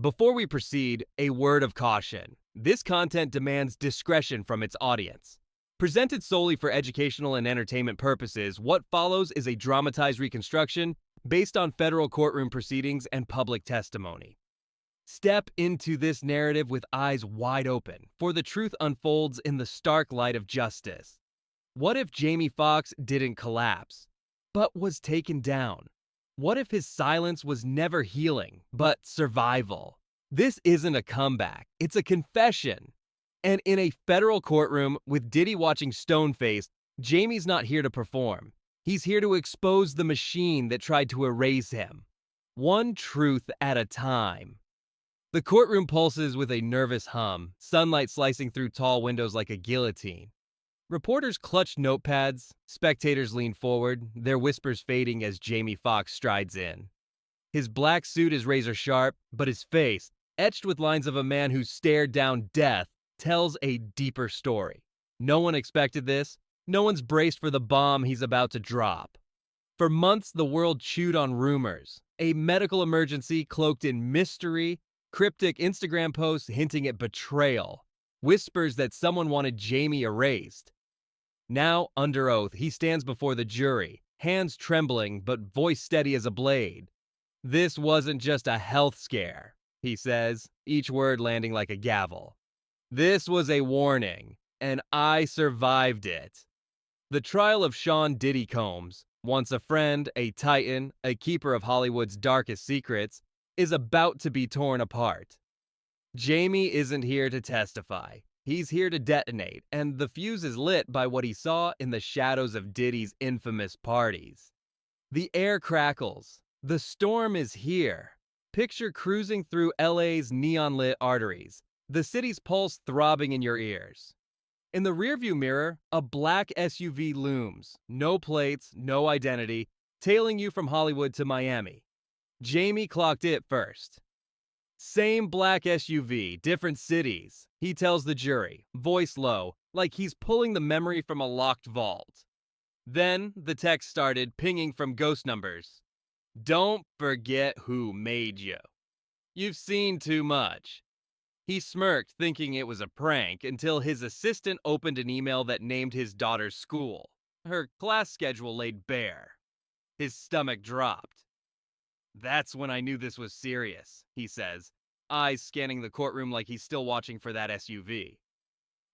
Before we proceed, a word of caution. This content demands discretion from its audience. Presented solely for educational and entertainment purposes, what follows is a dramatized reconstruction based on federal courtroom proceedings and public testimony. Step into this narrative with eyes wide open, for the truth unfolds in the stark light of justice. What if Jamie Foxx didn't collapse, but was taken down? What if his silence was never healing, but survival? This isn't a comeback, it's a confession. And in a federal courtroom with Diddy watching stone-faced, Jamie's not here to perform. He's here to expose the machine that tried to erase him. One truth at a time. The courtroom pulses with a nervous hum, sunlight slicing through tall windows like a guillotine. Reporters clutch notepads, spectators lean forward, their whispers fading as Jamie Foxx strides in. His black suit is razor sharp, but his face, etched with lines of a man who stared down death, tells a deeper story. No one expected this. No one's braced for the bomb he's about to drop. For months, the world chewed on rumors, a medical emergency cloaked in mystery, cryptic Instagram posts hinting at betrayal, whispers that someone wanted Jamie erased. Now, under oath, he stands before the jury, hands trembling but voice steady as a blade. This wasn't just a health scare, he says, each word landing like a gavel. This was a warning, and I survived it. The trial of Sean Diddy Combs, once a friend, a titan, a keeper of Hollywood's darkest secrets, is about to be torn apart. Jamie isn't here to testify. He's here to detonate, and the fuse is lit by what he saw in the shadows of Diddy's infamous parties. The air crackles. The storm is here. Picture cruising through LA's neon-lit arteries, the city's pulse throbbing in your ears. In the rearview mirror, a black SUV looms, no plates, no identity, tailing you from Hollywood to Miami. Jamie clocked it first. Same black SUV, different cities, he tells the jury, voice low, like he's pulling the memory from a locked vault. Then the text started pinging from ghost numbers. Don't forget who made you. You've seen too much. He smirked, thinking it was a prank, until his assistant opened an email that named his daughter's school. Her class schedule laid bare. His stomach dropped. That's when I knew this was serious, he says, eyes scanning the courtroom like he's still watching for that SUV.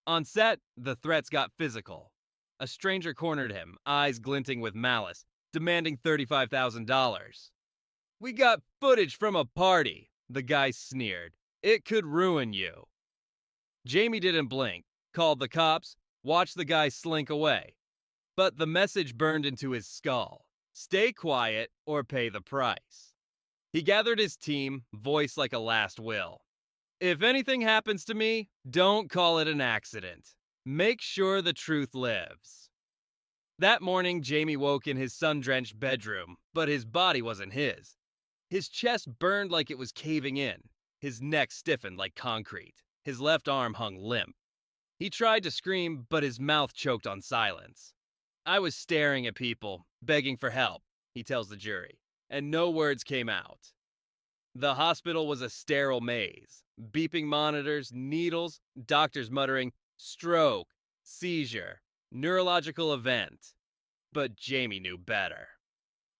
On set, the threats got physical. A stranger cornered him, eyes glinting with malice, demanding $35,000. We got footage from a party, the guy sneered. It could ruin you. Jamie didn't blink, called the cops, watched the guy slink away. But the message burned into his skull. Stay quiet or pay the price. He gathered his team, voice like a last will. If anything happens to me, don't call it an accident. Make sure the truth lives. That morning, Jamie woke in his sun-drenched bedroom, but his body wasn't his. His chest burned like it was caving in. His neck stiffened like concrete. His left arm hung limp. He tried to scream, but his mouth choked on silence. I was staring at people, begging for help, he tells the jury, and no words came out. The hospital was a sterile maze. Beeping monitors, needles, doctors muttering, stroke, seizure, neurological event. But Jamie knew better.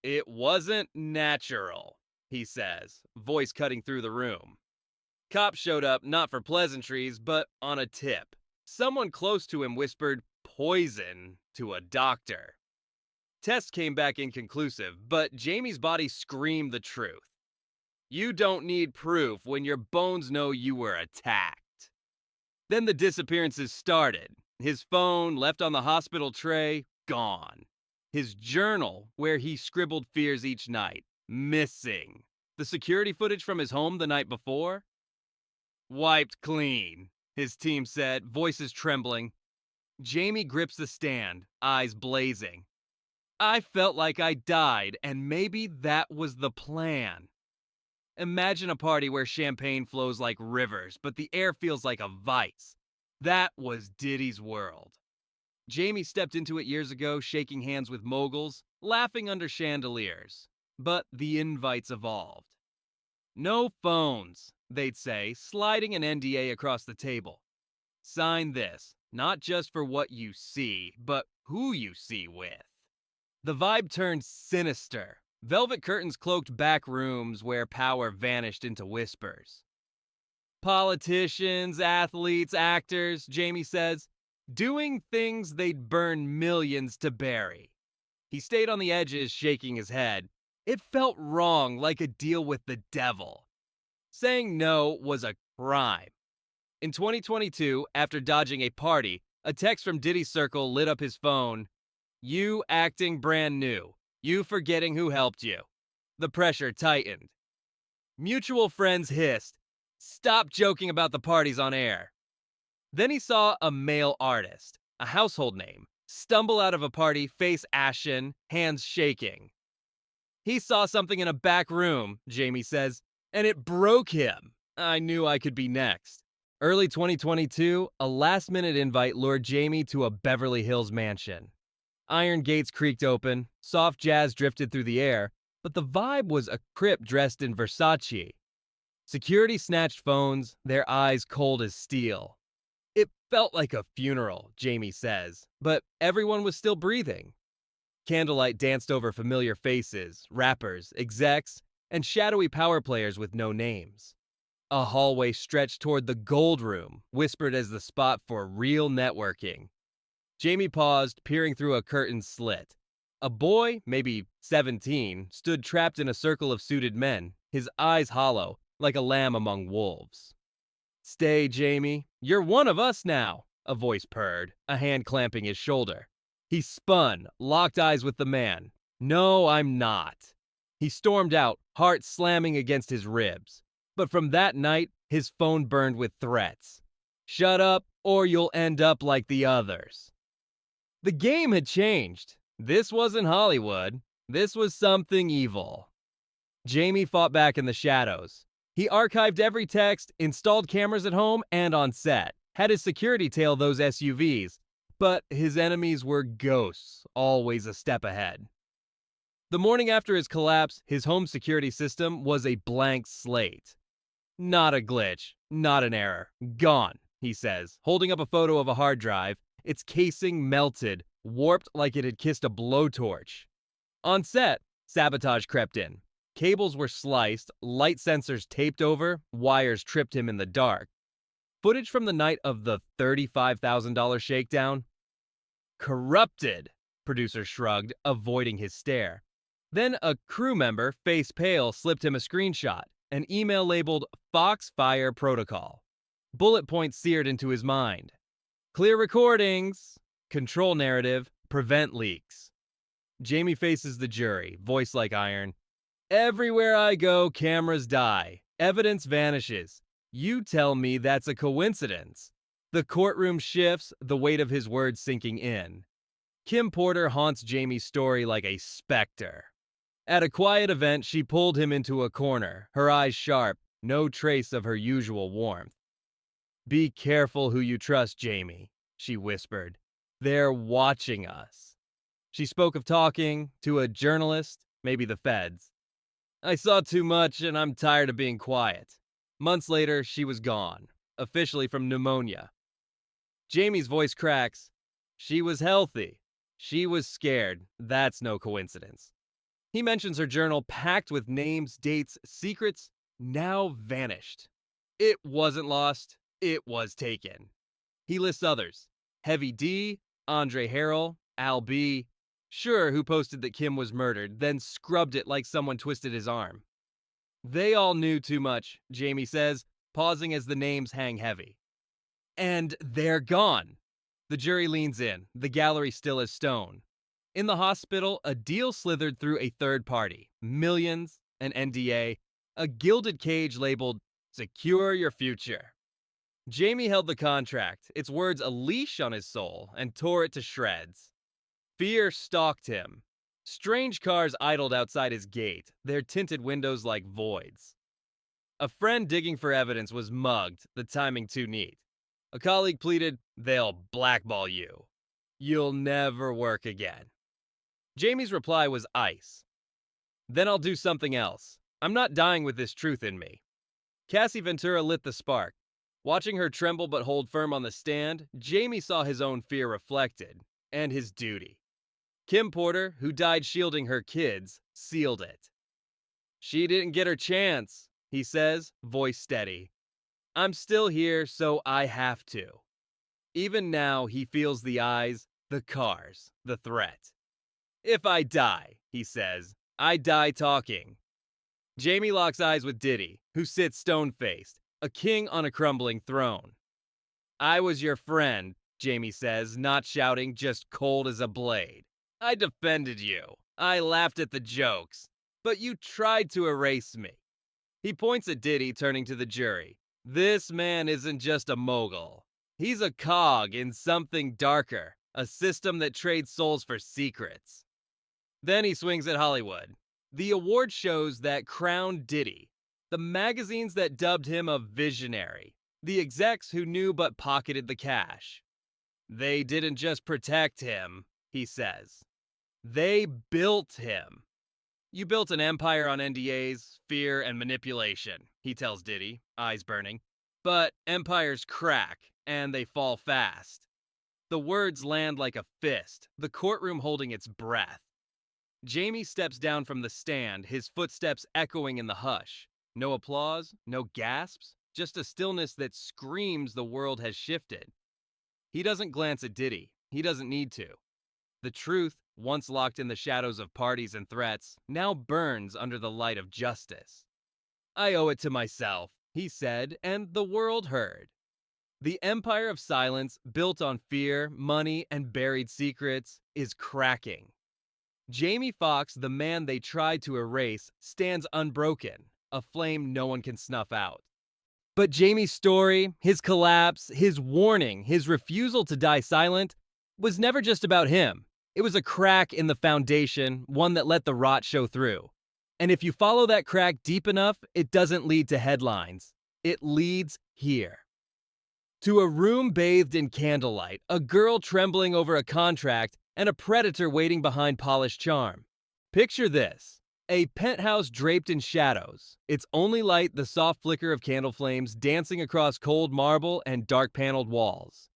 It wasn't natural, he says, voice cutting through the room. Cops showed up not for pleasantries, but on a tip. Someone close to him whispered poison to a doctor. Tests came back inconclusive, but Jamie's body screamed the truth. You don't need proof when your bones know you were attacked. Then the disappearances started. His phone, left on the hospital tray, gone. His journal, where he scribbled fears each night, missing. The security footage from his home the night before? Wiped clean, his team said, voices trembling. Jamie grips the stand, eyes blazing. I felt like I died, and maybe that was the plan. Imagine a party where champagne flows like rivers, but the air feels like a vice. That was Diddy's world. Jamie stepped into it years ago, shaking hands with moguls, laughing under chandeliers. But the invites evolved. No phones, they'd say, sliding an NDA across the table. Sign this, not just for what you see, but who you see with. The vibe turned sinister. Velvet curtains cloaked back rooms where power vanished into whispers. Politicians, athletes, actors, Jamie says, doing things they'd burn millions to bury. He stayed on the edges, shaking his head. It felt wrong, like a deal with the devil. Saying no was a crime. In 2022, after dodging a party, a text from Diddy's circle lit up his phone. You acting brand new. You forgetting who helped you. The pressure tightened. Mutual friends hissed, stop joking about the parties on air. Then he saw a male artist, a household name, stumble out of a party, face ashen, hands shaking. He saw something in a back room, Jamie says, and it broke him. I knew I could be next. Early 2022, a last-minute invite lured Jamie to a Beverly Hills mansion. Iron gates creaked open, soft jazz drifted through the air, but the vibe was a Crip dressed in Versace. Security snatched phones, their eyes cold as steel. It felt like a funeral, Jamie says, but everyone was still breathing. Candlelight danced over familiar faces, rappers, execs, and shadowy power players with no names. A hallway stretched toward the Gold Room, whispered as the spot for real networking. Jamie paused, peering through a curtain slit. A boy, maybe 17, stood trapped in a circle of suited men, his eyes hollow, like a lamb among wolves. Stay, Jamie. You're one of us now, a voice purred, a hand clamping his shoulder. He spun, locked eyes with the man. No, I'm not. He stormed out, heart slamming against his ribs. But from that night, his phone burned with threats. Shut up, or you'll end up like the others. The game had changed. This wasn't Hollywood. This was something evil. Jamie fought back in the shadows. He archived every text, installed cameras at home and on set, had his security tail those SUVs, but his enemies were ghosts, always a step ahead. The morning after his collapse, his home security system was a blank slate. Not a glitch, not an error. Gone, he says, holding up a photo of a hard drive, its casing melted, warped like it had kissed a blowtorch. On set, sabotage crept in. Cables were sliced, light sensors taped over, wires tripped him in the dark. Footage from the night of the $35,000 shakedown? Corrupted, producer shrugged, avoiding his stare. Then a crew member, face pale, slipped him a screenshot, an email labeled Foxfire Protocol. Bullet points seared into his mind. Clear recordings, control narrative, prevent leaks. Jamie faces the jury, voice like iron. Everywhere I go, cameras die. Evidence vanishes. You tell me that's a coincidence. The courtroom shifts, the weight of his words sinking in. Kim Porter haunts Jamie's story like a specter. At a quiet event, she pulled him into a corner, her eyes sharp, no trace of her usual warmth. Be careful who you trust, Jamie, she whispered. They're watching us. She spoke of talking to a journalist, maybe the feds. I saw too much and I'm tired of being quiet. Months later, she was gone, officially from pneumonia. Jamie's voice cracks. She was healthy. She was scared. That's no coincidence. He mentions her journal packed with names, dates, secrets, now vanished. It wasn't lost. It was taken. He lists others. Heavy D, Andre Harrell, Al B. Sure, who posted that Kim was murdered, then scrubbed it like someone twisted his arm. They all knew too much, Jamie says, pausing as the names hang heavy. And they're gone. The jury leans in, the gallery still as stone. In the hospital, a deal slithered through a third party. Millions, an NDA, a gilded cage labeled, Secure Your Future. Jamie held the contract, its words a leash on his soul, and tore it to shreds. Fear stalked him. Strange cars idled outside his gate, their tinted windows like voids. A friend digging for evidence was mugged, the timing too neat. A colleague pleaded, they'll blackball you. You'll never work again. Jamie's reply was ice. Then I'll do something else. I'm not dying with this truth in me. Cassie Ventura lit the spark. Watching her tremble but hold firm on the stand, Jamie saw his own fear reflected, and his duty. Kim Porter, who died shielding her kids, sealed it. "She didn't get her chance," he says, voice steady. "I'm still here, so I have to." Even now, he feels the eyes, the cars, the threat. "If I die," he says, "I die talking." Jamie locks eyes with Diddy, who sits stone-faced, a king on a crumbling throne. "I was your friend," Jamie says, not shouting, just cold as a blade. "I defended you. I laughed at the jokes. But you tried to erase me." He points at Diddy, turning to the jury. "This man isn't just a mogul. He's a cog in something darker, a system that trades souls for secrets." Then he swings at Hollywood. The award shows that crowned Diddy, the magazines that dubbed him a visionary, the execs who knew but pocketed the cash. "They didn't just protect him," he says. "They built him." "You built an empire on NDAs, fear, and manipulation," he tells Diddy, eyes burning. "But empires crack, and they fall fast." The words land like a fist, the courtroom holding its breath. Jamie steps down from the stand, his footsteps echoing in the hush. No applause, no gasps, just a stillness that screams the world has shifted. He doesn't glance at Diddy. He doesn't need to. The truth, once locked in the shadows of parties and threats, now burns under the light of justice. "I owe it to myself," he said, and the world heard. The empire of silence, built on fear, money, and buried secrets, is cracking. Jamie Foxx, the man they tried to erase, stands unbroken, a flame no one can snuff out. But Jamie's story, his collapse, his warning, his refusal to die silent, was never just about him. It was a crack in the foundation, one that let the rot show through. And if you follow that crack deep enough, it doesn't lead to headlines. It leads here. To a room bathed in candlelight, a girl trembling over a contract, and a predator waiting behind polished charm. Picture this. A penthouse draped in shadows, its only light the soft flicker of candle flames dancing across cold marble and dark-paneled walls.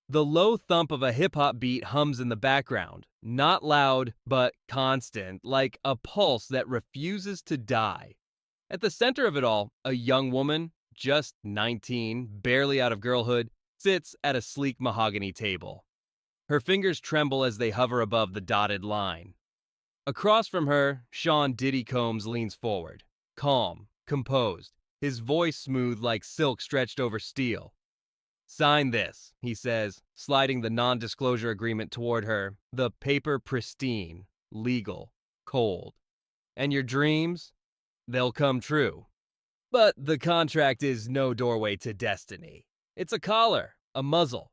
The low thump of a hip-hop beat hums in the background, not loud, but constant, like a pulse that refuses to die. At the center of it all, a young woman, just 19, barely out of girlhood, sits at a sleek mahogany table. Her fingers tremble as they hover above the dotted line. Across from her, Sean Diddy Combs leans forward, calm, composed, his voice smooth like silk stretched over steel. "Sign this," he says, sliding the non-disclosure agreement toward her, the paper pristine, legal, cold. "And your dreams? They'll come true." But the contract is no doorway to destiny. It's a collar, a muzzle.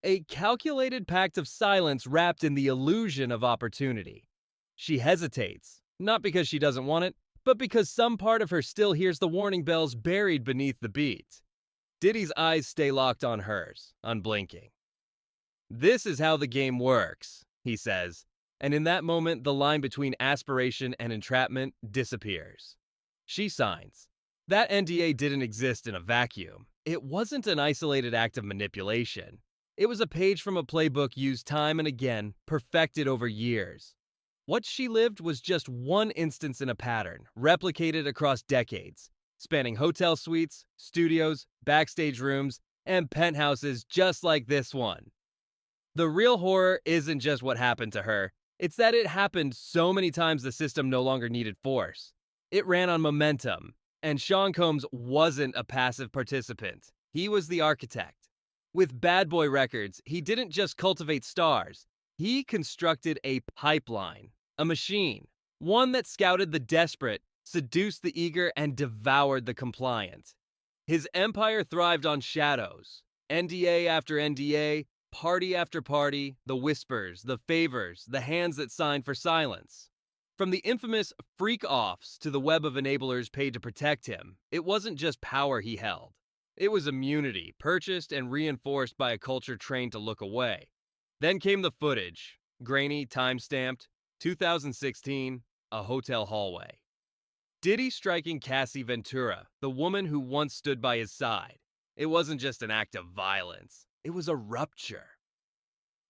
A calculated pact of silence wrapped in the illusion of opportunity. She hesitates, not because she doesn't want it, but because some part of her still hears the warning bells buried beneath the beat. Diddy's eyes stay locked on hers, unblinking. "This is how the game works," he says, and in that moment the line between aspiration and entrapment disappears. She signs. That NDA didn't exist in a vacuum. It wasn't an isolated act of manipulation. It was a page from a playbook used time and again, perfected over years. What she lived was just one instance in a pattern, replicated across decades, spanning hotel suites, studios, backstage rooms, and penthouses just like this one. The real horror isn't just what happened to her, it's that it happened so many times the system no longer needed force. It ran on momentum, and Sean Combs wasn't a passive participant. He was the architect. With Bad Boy Records, he didn't just cultivate stars. He constructed a pipeline, a machine, one that scouted the desperate, seduced the eager, and devoured the compliant. His empire thrived on shadows. NDA after NDA, party after party, the whispers, the favors, the hands that signed for silence. From the infamous freak-offs to the web of enablers paid to protect him, it wasn't just power he held. It was immunity, purchased and reinforced by a culture trained to look away. Then came the footage, grainy, time-stamped, 2016, a hotel hallway. Diddy striking Cassie Ventura, the woman who once stood by his side. It wasn't just an act of violence, it was a rupture.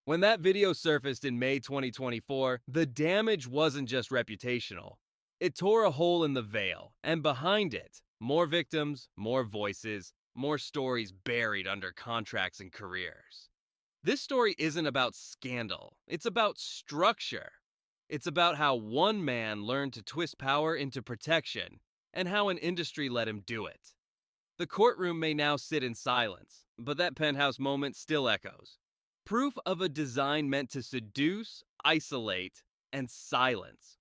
When that video surfaced in May 2024, the damage wasn't just reputational. It tore a hole in the veil, and behind it, more victims, more voices, more stories buried under contracts and careers. This story isn't about scandal, it's about structure. It's about how one man learned to twist power into protection, and how an industry let him do it. The courtroom may now sit in silence, but that penthouse moment still echoes. Proof of a design meant to seduce, isolate, and silence.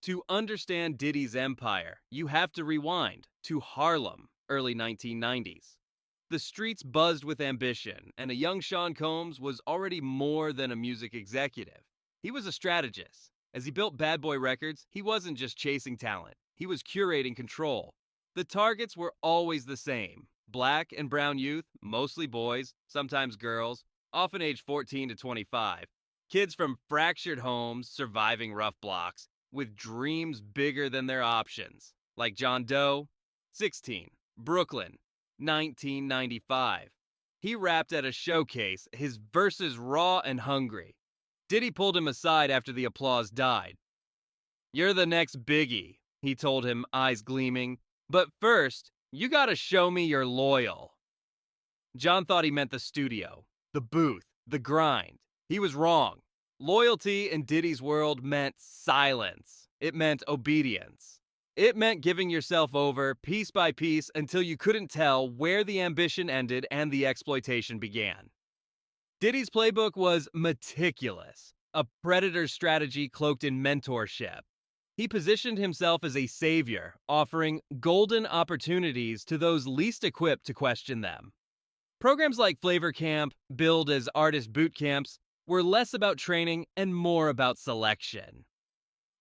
To understand Diddy's empire, you have to rewind to Harlem, early 1990s. The streets buzzed with ambition, and a young Sean Combs was already more than a music executive. He was a strategist. As he built Bad Boy Records, he wasn't just chasing talent, he was curating control. The targets were always the same: black and brown youth, mostly boys, sometimes girls, often aged 14 to 25. Kids from fractured homes, surviving rough blocks, with dreams bigger than their options. Like John Doe, 16, Brooklyn, 1995. He rapped at a showcase, his verses raw and hungry. Diddy pulled him aside after the applause died. "You're the next Biggie," he told him, eyes gleaming. "But first, you gotta show me you're loyal." John thought he meant the studio, the booth, the grind. He was wrong. Loyalty in Diddy's world meant silence. It meant obedience. It meant giving yourself over piece by piece until you couldn't tell where the ambition ended and the exploitation began. Diddy's playbook was meticulous, a predator's strategy cloaked in mentorship. He positioned himself as a savior, offering golden opportunities to those least equipped to question them. Programs like Flavor Camp, billed as artist boot camps, were less about training and more about selection.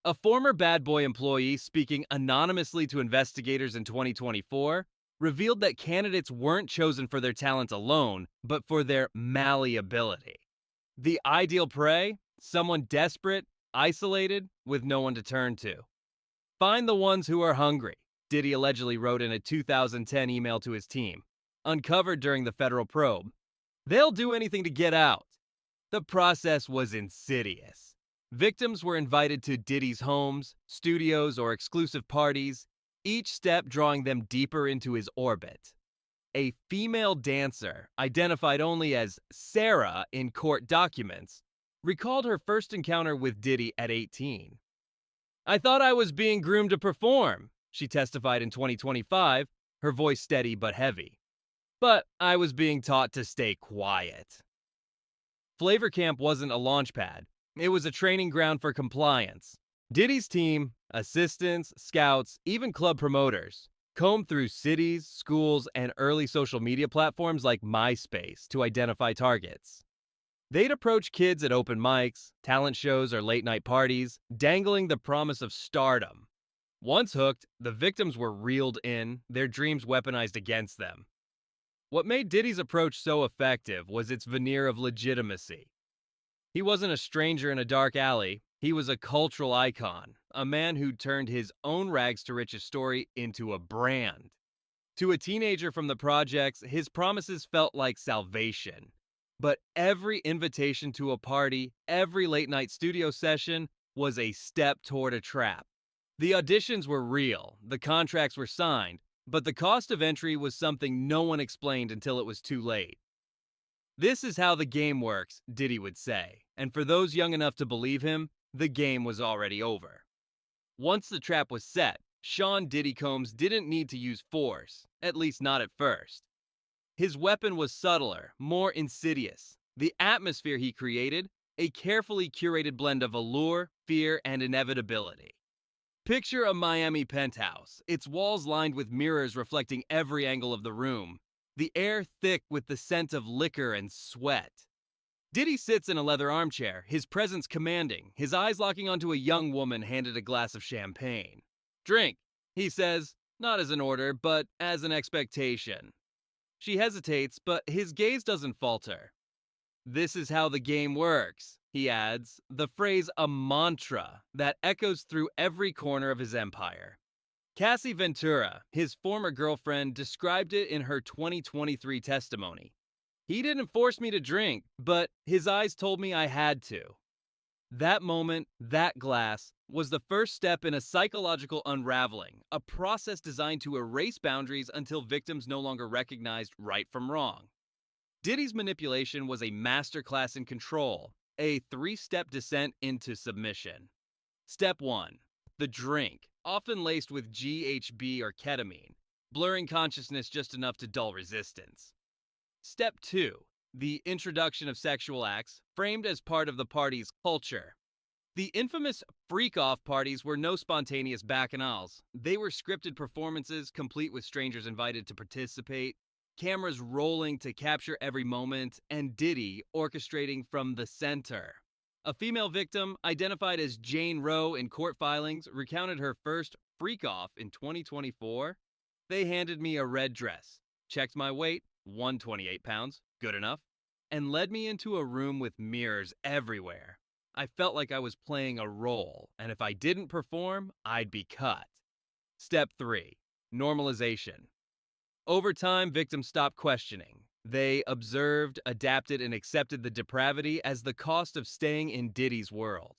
A former Bad Boy employee speaking anonymously to investigators in 2024 revealed that candidates weren't chosen for their talent alone, but for their malleability. The ideal prey? Someone desperate, isolated, with no one to turn to. "Find the ones who are hungry," Diddy allegedly wrote in a 2010 email to his team, uncovered during the federal probe. "They'll do anything to get out." The process was insidious. Victims were invited to Diddy's homes, studios, or exclusive parties, each step drawing them deeper into his orbit. A female dancer, identified only as Sarah in court documents, recalled her first encounter with Diddy at 18. "I thought I was being groomed to perform," she testified in 2025, her voice steady but heavy. "But I was being taught to stay quiet." Flavor Camp wasn't a launch pad. It was a training ground for compliance. Diddy's team, assistants, scouts, even club promoters, combed through cities, schools, and early social media platforms like MySpace to identify targets. They'd approach kids at open mics, talent shows, or late-night parties, dangling the promise of stardom. Once hooked, the victims were reeled in, their dreams weaponized against them. What made Diddy's approach so effective was its veneer of legitimacy. He wasn't a stranger in a dark alley. He was a cultural icon, a man who turned his own rags to riches story into a brand. To a teenager from the projects, his promises felt like salvation. But every invitation to a party, every late-night studio session, was a step toward a trap. The auditions were real, the contracts were signed, but the cost of entry was something no one explained until it was too late. "This is how the game works," Diddy would say, and for those young enough to believe him, the game was already over. Once the trap was set, Sean "Diddy" Combs didn't need to use force, at least not at first. His weapon was subtler, more insidious. The atmosphere he created, a carefully curated blend of allure, fear, and inevitability. Picture a Miami penthouse, its walls lined with mirrors reflecting every angle of the room, the air thick with the scent of liquor and sweat. Diddy sits in a leather armchair, his presence commanding, his eyes locking onto a young woman handed a glass of champagne. "Drink," he says, not as an order, but as an expectation. She hesitates, but his gaze doesn't falter. "This is how the game works," he adds, the phrase a mantra that echoes through every corner of his empire. Cassie Ventura, his former girlfriend, described it in her 2023 testimony. He didn't force me to drink, but his eyes told me I had to. That moment, that glass, was the first step in a psychological unraveling, a process designed to erase boundaries until victims no longer recognized right from wrong. Diddy's manipulation was a masterclass in control, a three-step descent into submission. Step 1. The drink, often laced with GHB or ketamine, blurring consciousness just enough to dull resistance. Step 2. The introduction of sexual acts, framed as part of the party's culture. The infamous freak-off parties were no spontaneous bacchanals. They were scripted performances, complete with strangers invited to participate, cameras rolling to capture every moment, and Diddy orchestrating from the center. A female victim, identified as Jane Roe in court filings, recounted her first freak-off in 2024. They handed me a red dress, checked my weight, 128 pounds, good enough, and led me into a room with mirrors everywhere. I felt like I was playing a role, and if I didn't perform, I'd be cut. Step 3. Normalization. Over time, victims stopped questioning. They observed, adapted, and accepted the depravity as the cost of staying in Diddy's world.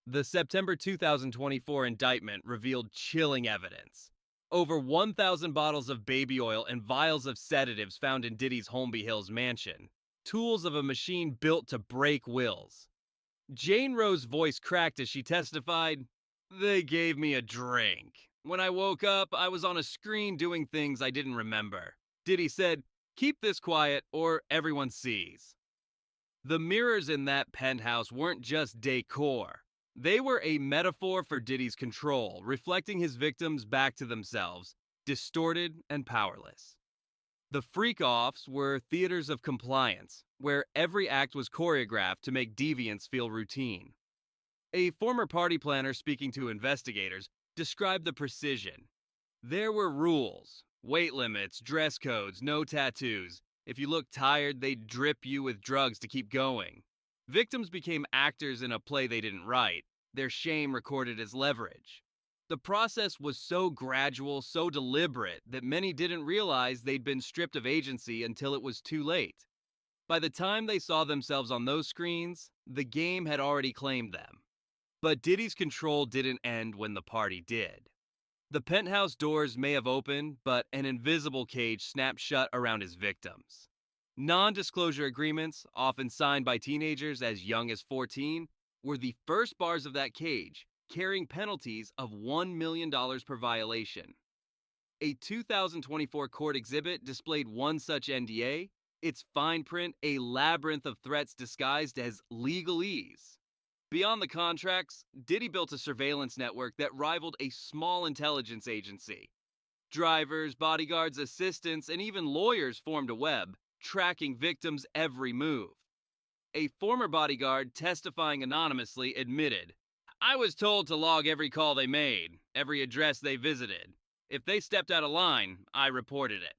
The September 2024 indictment revealed chilling evidence. Over 1,000 bottles of baby oil and vials of sedatives found in Diddy's Holmby Hills mansion. Tools of a machine built to break wills. Jane Roe's voice cracked as she testified, "They gave me a drink. When I woke up, I was on a screen doing things I didn't remember." Diddy said, "Keep this quiet or everyone sees." The mirrors in that penthouse weren't just decor. They were a metaphor for Diddy's control, reflecting his victims back to themselves, distorted and powerless. The freak-offs were theaters of compliance, where every act was choreographed to make deviants feel routine. A former party planner speaking to investigators described the precision. There were rules, weight limits, dress codes, no tattoos. If you looked tired, they'd drip you with drugs to keep going. Victims became actors in a play they didn't write, their shame recorded as leverage. The process was so gradual, so deliberate, that many didn't realize they'd been stripped of agency until it was too late. By the time they saw themselves on those screens, the game had already claimed them. But Diddy's control didn't end when the party did. The penthouse doors may have opened, but an invisible cage snapped shut around his victims. Non-disclosure agreements, often signed by teenagers as young as 14, were the first bars of that cage, carrying penalties of $1 million per violation. A 2024 court exhibit displayed one such NDA, its fine print a labyrinth of threats disguised as legalese. Beyond the contracts, Diddy built a surveillance network that rivaled a small intelligence agency. Drivers, bodyguards, assistants, and even lawyers formed a web, tracking victims' every move. A former bodyguard testifying anonymously admitted, "I was told to log every call they made, every address they visited. If they stepped out of line, I reported it."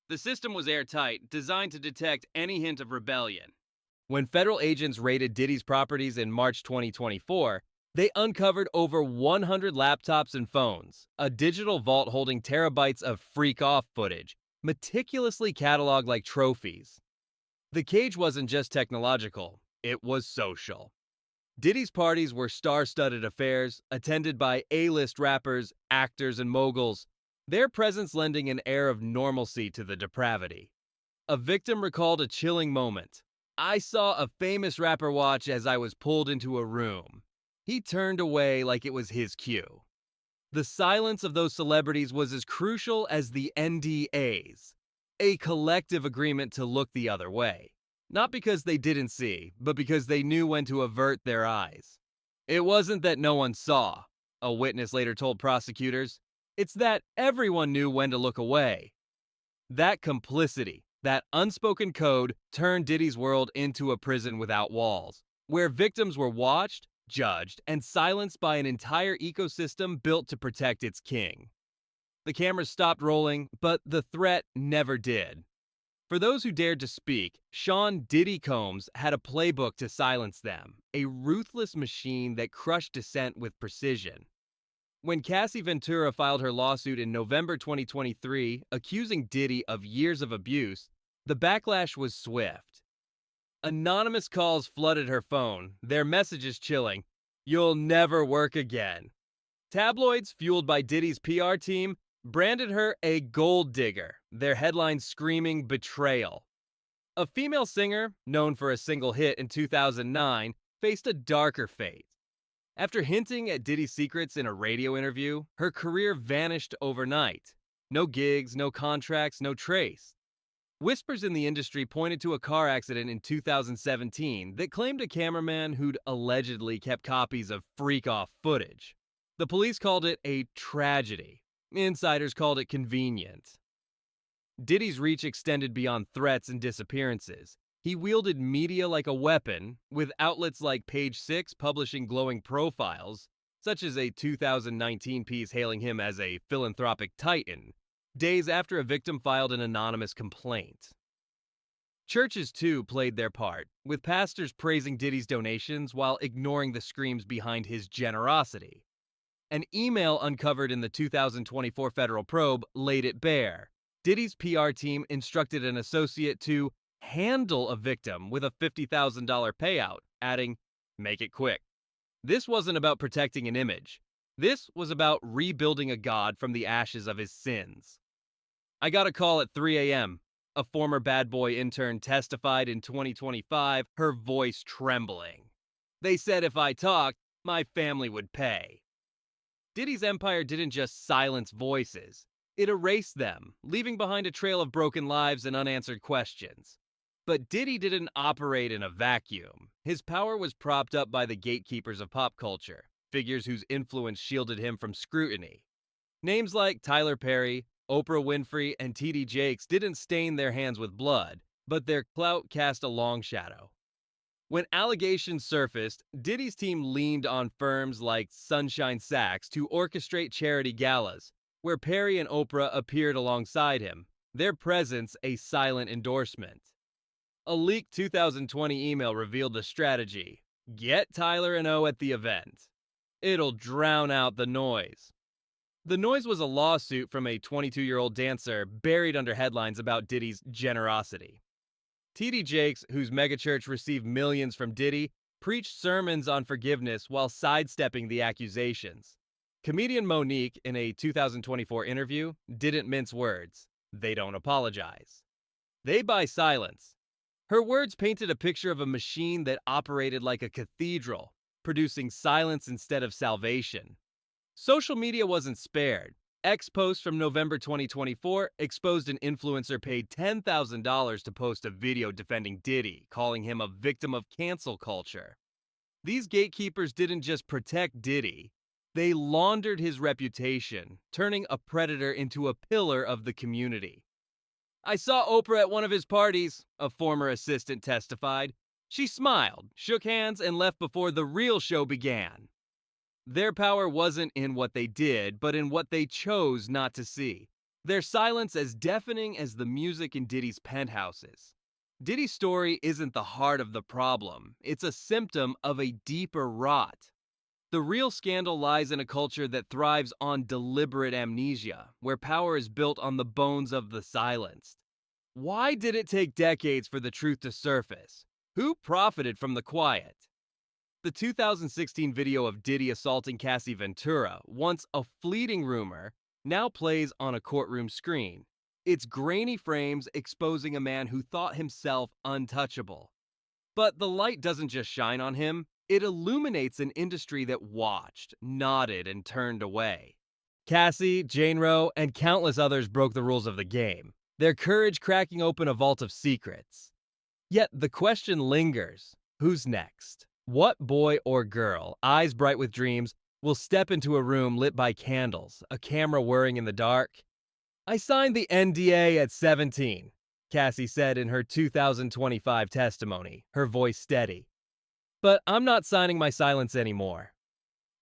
The system was airtight, designed to detect any hint of rebellion. When federal agents raided Diddy's properties in March 2024, they uncovered over 100 laptops and phones, a digital vault holding terabytes of freak-off footage, meticulously cataloged like trophies. The cage wasn't just technological, it was social. Diddy's parties were star-studded affairs, attended by A-list rappers, actors, and moguls, their presence lending an air of normalcy to the depravity. A victim recalled a chilling moment. "I saw a famous rapper watch as I was pulled into a room. He turned away like it was his cue." The silence of those celebrities was as crucial as the NDAs, a collective agreement to look the other way. Not because they didn't see, but because they knew when to avert their eyes. "It wasn't that no one saw," a witness later told prosecutors. "It's that everyone knew when to look away." That complicity, that unspoken code, turned Diddy's world into a prison without walls, where victims were watched, judged, and silenced by an entire ecosystem built to protect its king. The cameras stopped rolling, but the threat never did. For those who dared to speak, Sean "Diddy" Combs had a playbook to silence them, a ruthless machine that crushed dissent with precision. When Cassie Ventura filed her lawsuit in November 2023, accusing Diddy of years of abuse, the backlash was swift. Anonymous calls flooded her phone, their messages chilling. "You'll never work again." Tabloids, fueled by Diddy's PR team, branded her a gold digger, their headlines screaming betrayal. A female singer, known for a single hit in 2009, faced a darker fate. After hinting at Diddy's secrets in a radio interview, her career vanished overnight. No gigs, no contracts, no trace. Whispers in the industry pointed to a car accident in 2017 that claimed a cameraman who'd allegedly kept copies of freak-off footage. The police called it a tragedy. Insiders called it convenient. Diddy's reach extended beyond threats and disappearances. He wielded media like a weapon, with outlets like Page Six publishing glowing profiles, such as a 2019 piece hailing him as a philanthropic titan, days after a victim filed an anonymous complaint. Churches, too, played their part, with pastors praising Diddy's donations while ignoring the screams behind his generosity. An email uncovered in the 2024 federal probe laid it bare. Diddy's PR team instructed an associate to handle a victim with a $50,000 payout, adding, "Make it quick." This wasn't about protecting an image. This was about rebuilding a god from the ashes of his sins. "I got a call at 3 a.m., a former Bad Boy intern testified in 2025, her voice trembling. "They said if I talked, my family would pay." Diddy's empire didn't just silence voices. It erased them, leaving behind a trail of broken lives and unanswered questions. But Diddy didn't operate in a vacuum. His power was propped up by the gatekeepers of pop culture, figures whose influence shielded him from scrutiny. Names like Tyler Perry, Oprah Winfrey, and T.D. Jakes didn't stain their hands with blood, but their clout cast a long shadow. When allegations surfaced, Diddy's team leaned on firms like Sunshine Sachs to orchestrate charity galas, where Perry and Oprah appeared alongside him, their presence a silent endorsement. A leaked 2020 email revealed the strategy: get Tyler and O at the event. It'll drown out the noise. The noise was a lawsuit from a 22-year-old dancer buried under headlines about Diddy's generosity. T.D. Jakes, whose megachurch received millions from Diddy, preached sermons on forgiveness while sidestepping the accusations. Comedian Monique, in a 2024 interview, didn't mince words. They don't apologize. They buy silence. Her words painted a picture of a machine that operated like a cathedral, producing silence instead of salvation. Social media wasn't spared. X post from November 2024 exposed an influencer paid $10,000 to post a video defending Diddy, calling him a victim of cancel culture. These gatekeepers didn't just protect Diddy, they laundered his reputation, turning a predator into a pillar of the community. "I saw Oprah at one of his parties," a former assistant testified. "She smiled, shook hands, and left before the real show began." Their power wasn't in what they did, but in what they chose not to see. Their silence as deafening as the music in Diddy's penthouses. Diddy's story isn't the heart of the problem. It's a symptom of a deeper rot. The real scandal lies in a culture that thrives on deliberate amnesia, where power is built on the bones of the silenced. Why did it take decades for the truth to surface? Who profited from the quiet? The 2016 video of Diddy assaulting Cassie Ventura, once a fleeting rumor, now plays on a courtroom screen. Its grainy frames exposing a man who thought himself untouchable. But the light doesn't just shine on him, it illuminates an industry that watched, nodded, and turned away. Cassie, Jane Roe, and countless others broke the rules of the game, their courage cracking open a vault of secrets. Yet the question lingers: who's next? What boy or girl, eyes bright with dreams, will step into a room lit by candles, a camera whirring in the dark? "I signed the NDA at 17, Cassie said in her 2025 testimony, her voice steady. "But I'm not signing my silence anymore."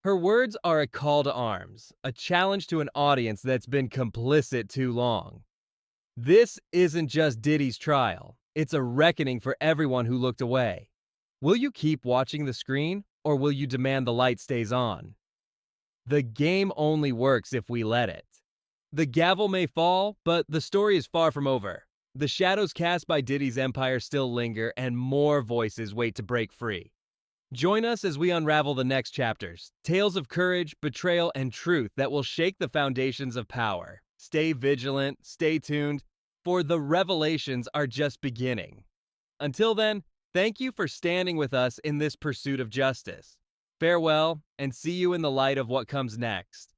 Her words are a call to arms, a challenge to an audience that's been complicit too long. This isn't just Diddy's trial. It's a reckoning for everyone who looked away. Will you keep watching the screen, or will you demand the light stays on? The game only works if we let it. The gavel may fall, but the story is far from over. The shadows cast by Diddy's empire still linger, and more voices wait to break free. Join us as we unravel the next chapters, tales of courage, betrayal, and truth that will shake the foundations of power. Stay vigilant, stay tuned, for the revelations are just beginning. Until then, thank you for standing with us in this pursuit of justice. Farewell, and see you in the light of what comes next.